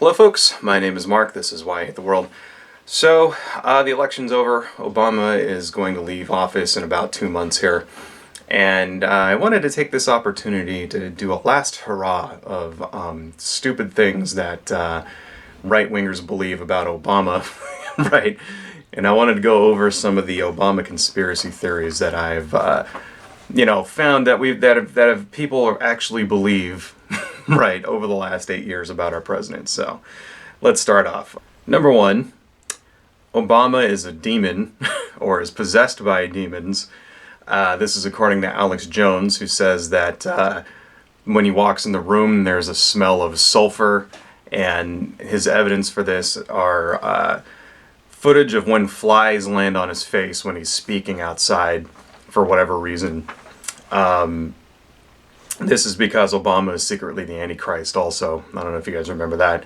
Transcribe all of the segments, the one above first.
Hello folks, my name is Mark, this is Why I Hate the World. So, the election's over. Obama is going to leave office in about 2 months here. And I wanted to take this opportunity to do a last hurrah of stupid things that right-wingers believe about Obama, right? And I wanted to go over some of the Obama conspiracy theories that I've, found that people actually believe right, over the last 8 years about our president. So let's start off. Number one, Obama is a demon or is possessed by demons. This is according to Alex Jones, who says that when he walks in the room, there's a smell of sulfur, and his evidence for this are footage of when flies land on his face when he's speaking outside for whatever reason. This is because Obama is secretly the Antichrist also. I don't know if you guys remember that.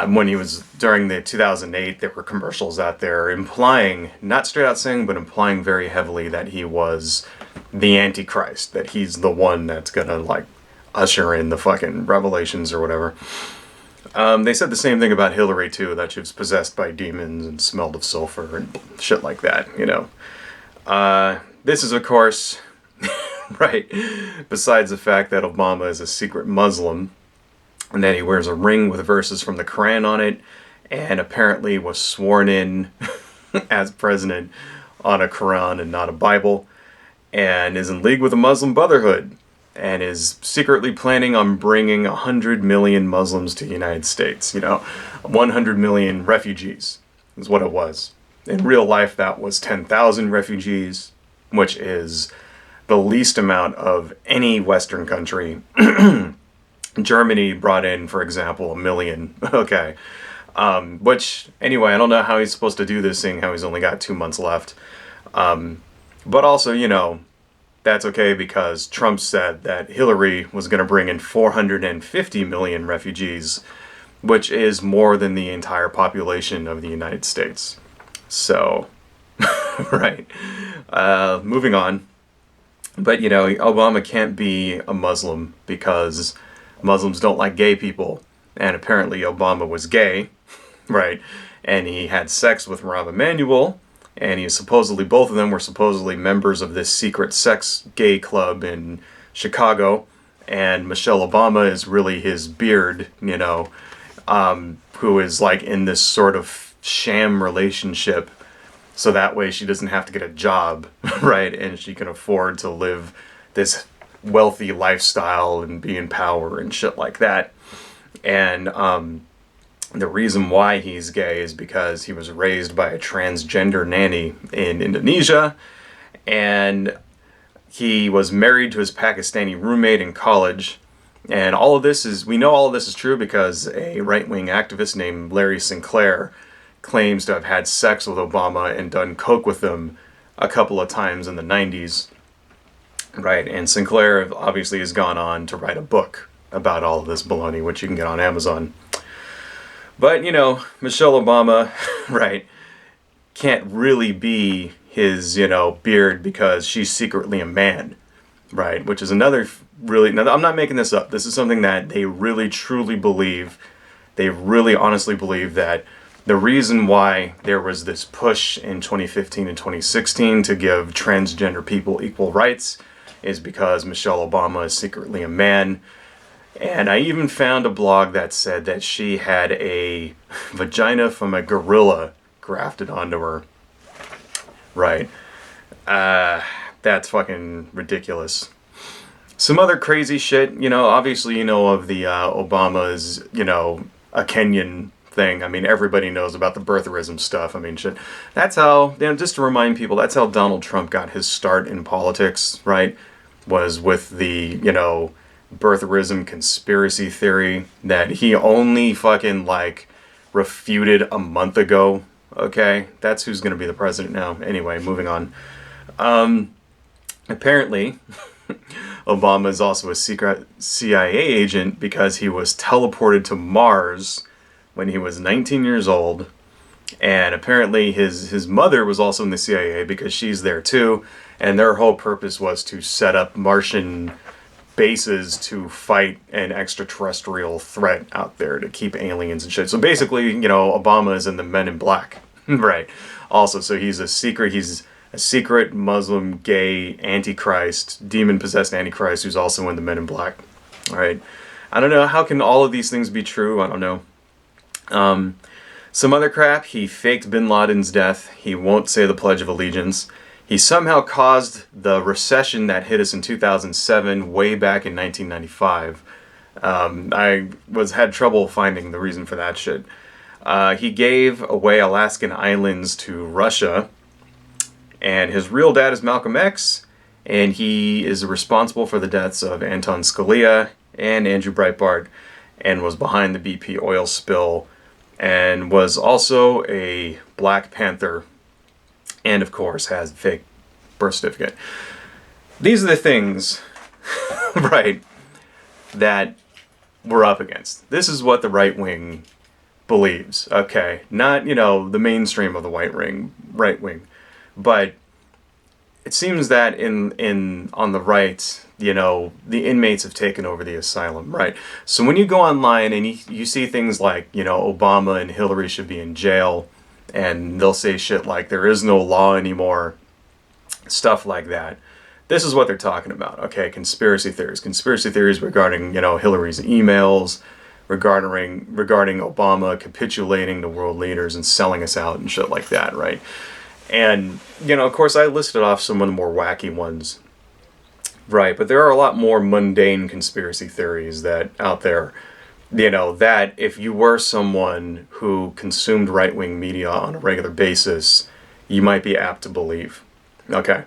When he was, during the 2008, there were commercials out there implying, not straight out saying, but implying very heavily that he was the Antichrist, that he's the one that's gonna, usher in the fucking revelations or whatever. They said the same thing about Hillary, too, that she was possessed by demons and smelled of sulfur and shit like that, This is, of course... right, besides the fact that Obama is a secret Muslim and that he wears a ring with verses from the Quran on it and apparently was sworn in as president on a Quran and not a Bible, and is in league with the Muslim Brotherhood and is secretly planning on bringing 100 million Muslims to the United States. 100 million refugees is what it was. In real life, that was 10,000 refugees, which is the least amount of any Western country. Germany brought in, for example, 1 million. Okay. Which, anyway, I don't know how he's supposed to do this, seeing how he's only got 2 months left. But also, that's okay because Trump said that Hillary was going to bring in 450 million refugees, which is more than the entire population of the United States. So, right. Moving on. But, Obama can't be a Muslim because Muslims don't like gay people. And apparently Obama was gay, right? And he had sex with Rahm Emanuel. And both of them were supposedly members of this secret sex gay club in Chicago. And Michelle Obama is really his beard, who is in this sort of sham relationship. So that way she doesn't have to get a job, right? And she can afford to live this wealthy lifestyle and be in power and shit like that. And the reason why he's gay is because he was raised by a transgender nanny in Indonesia. And he was married to his Pakistani roommate in college. And we know all of this is true because a right-wing activist named Larry Sinclair claims to have had sex with Obama and done coke with him a couple of times in the 90s. Right, and Sinclair obviously has gone on to write a book about all of this baloney, which you can get on Amazon. But, Michelle Obama, right, can't really be his, beard because she's secretly a man, right? Which is another now, I'm not making this up. This is something that they really truly believe. They really honestly believe that the reason why there was this push in 2015 and 2016 to give transgender people equal rights is because Michelle Obama is secretly a man. And I even found a blog that said that she had a vagina from a gorilla grafted onto her. Right. That's fucking ridiculous. Some other crazy shit, obviously of the Obama's, a Kenyan thing. I mean, everybody knows about the birtherism stuff. I mean, shit. That's how, just to remind people, that's how Donald Trump got his start in politics, right? Was with the, birtherism conspiracy theory that he only fucking, refuted a month ago. Okay? That's who's going to be the president now. Anyway, moving on. Apparently, Obama is also a secret CIA agent because he was teleported to Mars when he was 19 years old, and apparently his mother was also in the CIA because she's there too, and their whole purpose was to set up Martian bases to fight an extraterrestrial threat out there to keep aliens and shit. So basically, you know, Obama is in the Men in Black, right? Also, so he's a secret Muslim, gay, antichrist, demon-possessed antichrist who's also in the Men in Black. All right. I don't know. How can all of these things be true? I don't know. Some other crap. He faked Bin Laden's death. He won't say the Pledge of Allegiance. He somehow caused the recession that hit us in 2007, way back in 1995. I had trouble finding the reason for that shit. He gave away Alaskan islands to Russia, and his real dad is Malcolm X, and he is responsible for the deaths of Anton Scalia and Andrew Breitbart, and was behind the BP oil spill, and was also a Black Panther, and of course has a fake birth certificate. These are the things, right, that we're up against. This is what the right wing believes, okay? Not, you know, the mainstream of the right wing. But it seems that on the right, you know, the inmates have taken over the asylum, right? So when you go online and you see things like, you know, Obama and Hillary should be in jail, and they'll say shit like there is no law anymore, stuff like that. This is what they're talking about, okay? Conspiracy theories regarding, you know, Hillary's emails, regarding Obama capitulating to world leaders and selling us out and shit like that, right? And, you know, of course, I listed off some of the more wacky ones, right? But there are a lot more mundane conspiracy theories that out there, you know, that if you were someone who consumed right-wing media on a regular basis, you might be apt to believe. Okay?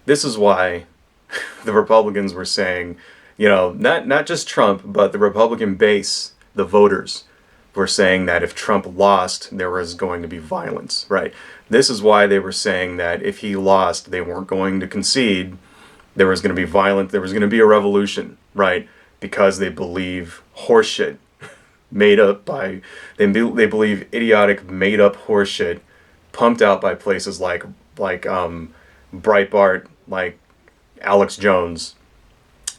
This is why the Republicans were saying, you know, not just Trump, but the Republican base, the voters, were saying that if Trump lost, there was going to be violence, right? This is why they were saying that if he lost, they weren't going to concede. There was going to be violence. There was going to be a revolution, right? Because they believe horseshit made up by, they believe idiotic made up horseshit pumped out by places like Breitbart, like Alex Jones,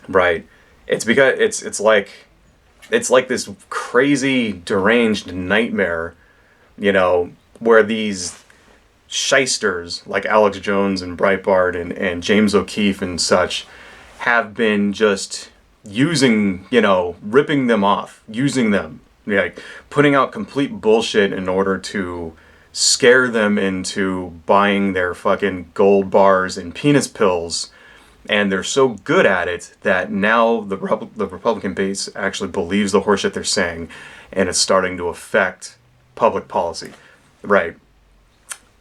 right? It's because it's like this crazy deranged nightmare, you know, where these shysters like Alex Jones and Breitbart and James O'Keefe and such have been just using, you know, ripping them off, using them, like putting out complete bullshit in order to scare them into buying their fucking gold bars and penis pills. And they're so good at it that now the Republican base actually believes the horseshit they're saying, and it's starting to affect public policy. Right.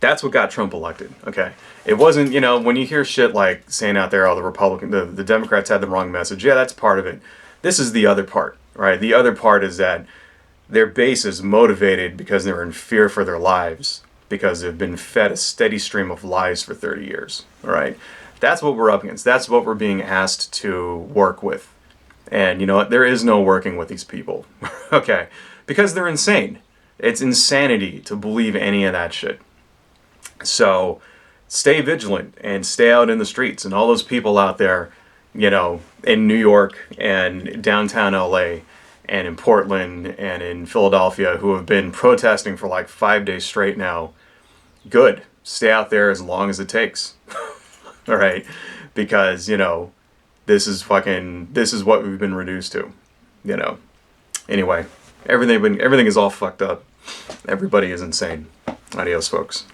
That's what got Trump elected, okay? It wasn't, you know, when you hear shit like saying out there, oh, the Democrats had the wrong message. Yeah, that's part of it. This is the other part, right? The other part is that their base is motivated because they're in fear for their lives, because they've been fed a steady stream of lies for 30 years, all right? That's what we're up against. That's what we're being asked to work with. And you know what? There is no working with these people, okay? Because they're insane. It's insanity to believe any of that shit. So stay vigilant and stay out in the streets. And all those people out there, you know, in New York and downtown LA and in Portland and in Philadelphia who have been protesting for like 5 days straight now, good. Stay out there as long as it takes. All right, because, you know, this is what we've been reduced to, you know. Anyway, everything is all fucked up. Everybody is insane. Adios, folks.